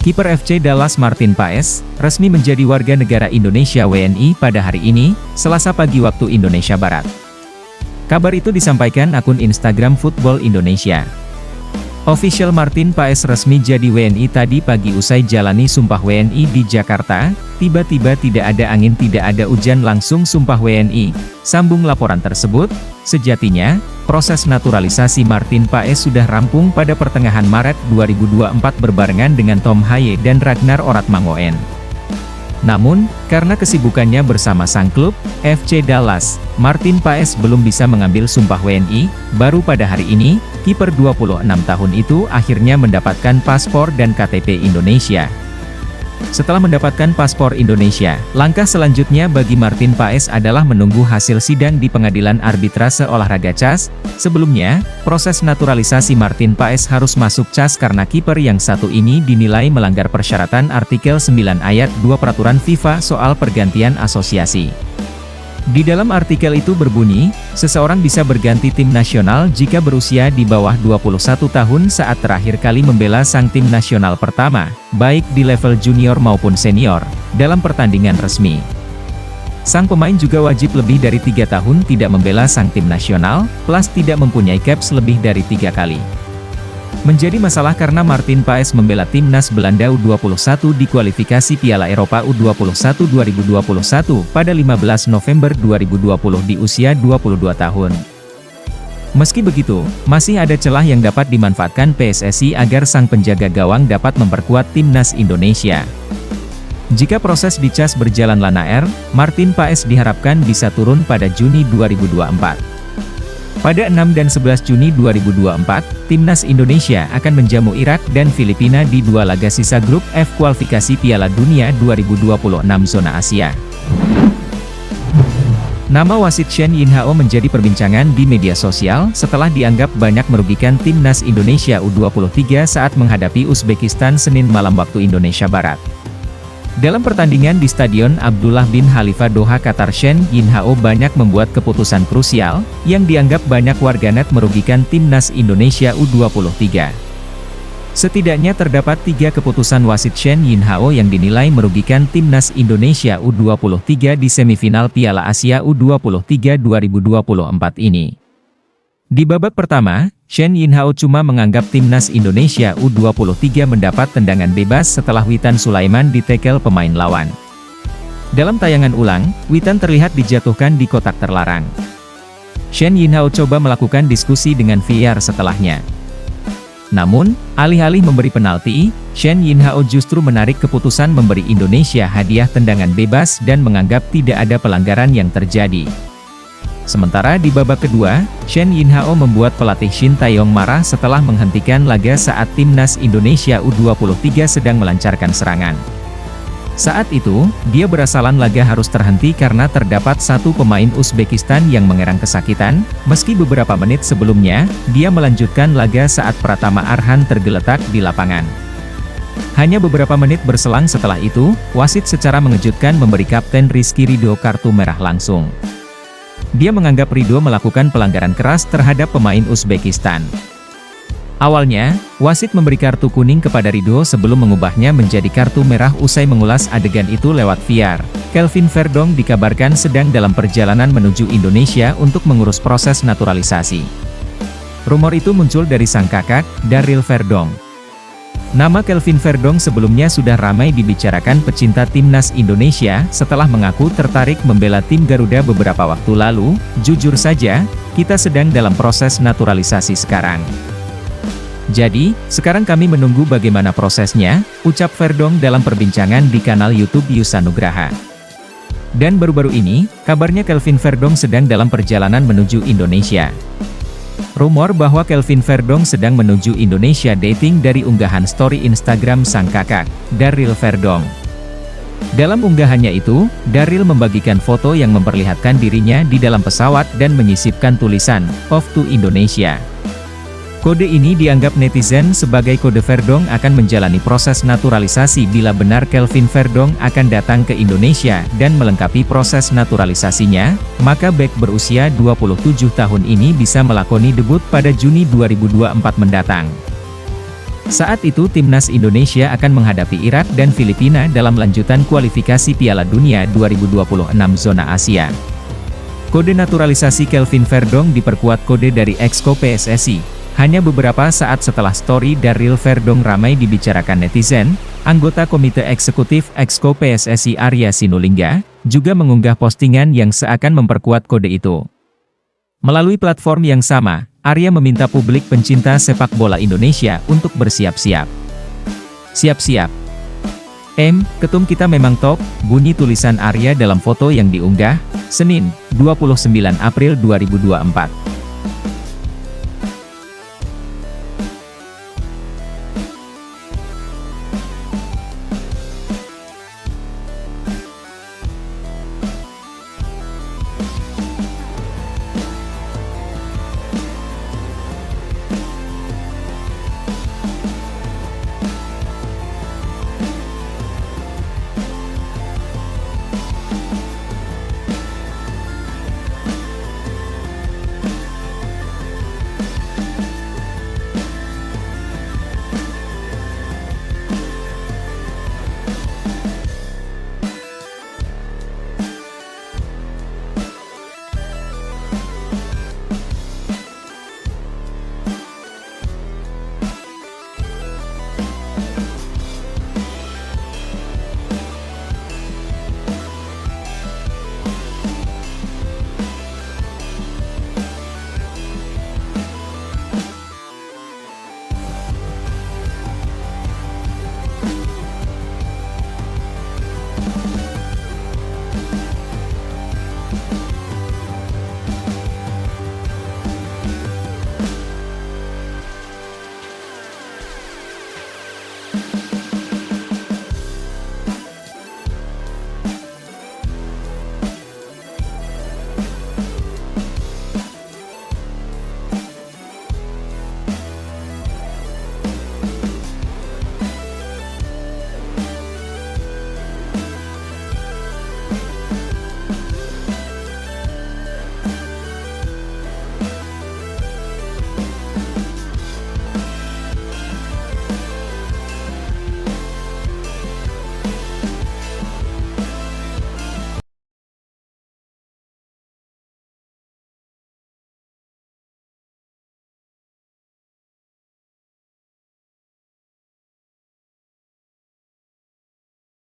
Kiper FC Dallas Martin Paes, resmi menjadi warga negara Indonesia WNI pada hari ini, Selasa pagi waktu Indonesia Barat. Kabar itu disampaikan akun Instagram Football Indonesia. Official Martin Paes resmi jadi WNI tadi pagi usai jalani sumpah WNI di Jakarta. Tiba-tiba tidak ada angin tidak ada hujan langsung sumpah WNI. Sambung laporan tersebut, sejatinya, proses naturalisasi Martin Paes sudah rampung pada pertengahan Maret 2024 berbarengan dengan Tom Haye dan Ragnar Oratmangoen. Namun, karena kesibukannya bersama sang klub, FC Dallas, Martin Paes belum bisa mengambil sumpah WNI. Baru pada hari ini, kiper 26 tahun itu akhirnya mendapatkan paspor dan KTP Indonesia. Setelah mendapatkan paspor Indonesia, langkah selanjutnya bagi Martin Paes adalah menunggu hasil sidang di Pengadilan Arbitrase Olahraga CAS. Sebelumnya, proses naturalisasi Martin Paes harus masuk CAS karena kiper yang satu ini dinilai melanggar persyaratan artikel 9 ayat 2 Peraturan FIFA soal pergantian asosiasi. Di dalam artikel itu berbunyi, seseorang bisa berganti tim nasional jika berusia di bawah 21 tahun saat terakhir kali membela sang tim nasional pertama, baik di level junior maupun senior, dalam pertandingan resmi. Sang pemain juga wajib lebih dari 3 tahun tidak membela sang tim nasional, plus tidak mempunyai caps lebih dari 3 kali. Menjadi masalah karena Martin Paes membela timnas Belanda U21 di kualifikasi Piala Eropa U21 2021 pada 15 November 2020 di usia 22 tahun. Meski begitu, masih ada celah yang dapat dimanfaatkan PSSI agar sang penjaga gawang dapat memperkuat timnas Indonesia. Jika proses di CAS berjalan lancar, Martin Paes diharapkan bisa turun pada Juni 2024. Pada 6 dan 11 Juni 2024, timnas Indonesia akan menjamu Irak dan Filipina di 2 laga sisa grup F kualifikasi Piala Dunia 2026 zona Asia. Nama wasit Shen Yinhao menjadi perbincangan di media sosial setelah dianggap banyak merugikan timnas Indonesia U23 saat menghadapi Uzbekistan Senin malam waktu Indonesia Barat. Dalam pertandingan di Stadion Abdullah bin Khalifa Doha Qatar, Shen Yinhao banyak membuat keputusan krusial, yang dianggap banyak warganet merugikan timnas Indonesia U23. Setidaknya terdapat 3 keputusan wasit Shen Yinhao yang dinilai merugikan timnas Indonesia U23 di semifinal Piala Asia U23 2024 ini. Di babak pertama, Shen Yinhao cuma menganggap timnas Indonesia U23 mendapat tendangan bebas setelah Witan Sulaiman ditekel pemain lawan. Dalam tayangan ulang, Witan terlihat dijatuhkan di kotak terlarang. Shen Yinhao coba melakukan diskusi dengan VAR setelahnya. Namun, alih-alih memberi penalti, Shen Yinhao justru menarik keputusan memberi Indonesia hadiah tendangan bebas dan menganggap tidak ada pelanggaran yang terjadi. Sementara di babak kedua, Shen Yinhao membuat pelatih Shin Taeyong marah setelah menghentikan laga saat timnas Indonesia U23 sedang melancarkan serangan. Saat itu, dia berasalan laga harus terhenti karena terdapat satu pemain Uzbekistan yang mengerang kesakitan, meski beberapa menit sebelumnya, dia melanjutkan laga saat Pratama Arhan tergeletak di lapangan. Hanya beberapa menit berselang setelah itu, wasit secara mengejutkan memberi Kapten Rizky Ridho kartu merah langsung. Dia menganggap Ridho melakukan pelanggaran keras terhadap pemain Uzbekistan. Awalnya, wasit memberi kartu kuning kepada Ridho sebelum mengubahnya menjadi kartu merah usai mengulas adegan itu lewat VAR. Kelvin Verdong dikabarkan sedang dalam perjalanan menuju Indonesia untuk mengurus proses naturalisasi. Rumor itu muncul dari sang kakak, Daryl Verdong. Nama Kelvin Verdong sebelumnya sudah ramai dibicarakan pecinta timnas Indonesia setelah mengaku tertarik membela tim Garuda beberapa waktu lalu. Jujur saja, kita sedang dalam proses naturalisasi sekarang. Jadi, sekarang kami menunggu bagaimana prosesnya, ucap Verdong dalam perbincangan di kanal YouTube Yusa Nugraha. Dan baru-baru ini, kabarnya Kelvin Verdong sedang dalam perjalanan menuju Indonesia. Rumor bahwa Kelvin Verdong sedang menuju Indonesia dating dari unggahan story Instagram sang kakak, Daryl Verdong. Dalam unggahannya itu, Daryl membagikan foto yang memperlihatkan dirinya di dalam pesawat dan menyisipkan tulisan, "Off to Indonesia". Kode ini dianggap netizen sebagai kode Verdong akan menjalani proses naturalisasi bila benar Kelvin Verdong akan datang ke Indonesia dan melengkapi proses naturalisasinya, maka bek berusia 27 tahun ini bisa melakoni debut pada Juni 2024 mendatang. Saat itu timnas Indonesia akan menghadapi Irak dan Filipina dalam lanjutan kualifikasi Piala Dunia 2026 zona Asia. Kode naturalisasi Kelvin Verdong diperkuat kode dari Exco PSSI. Hanya beberapa saat setelah story Daryl Verdong ramai dibicarakan netizen, anggota Komite Eksekutif Exco PSSI Arya Sinulinga, juga mengunggah postingan yang seakan memperkuat kode itu. Melalui platform yang sama, Arya meminta publik pencinta sepak bola Indonesia untuk bersiap-siap. Siap-siap. Ketum kita memang top, bunyi tulisan Arya dalam foto yang diunggah, Senin, 29 April 2024.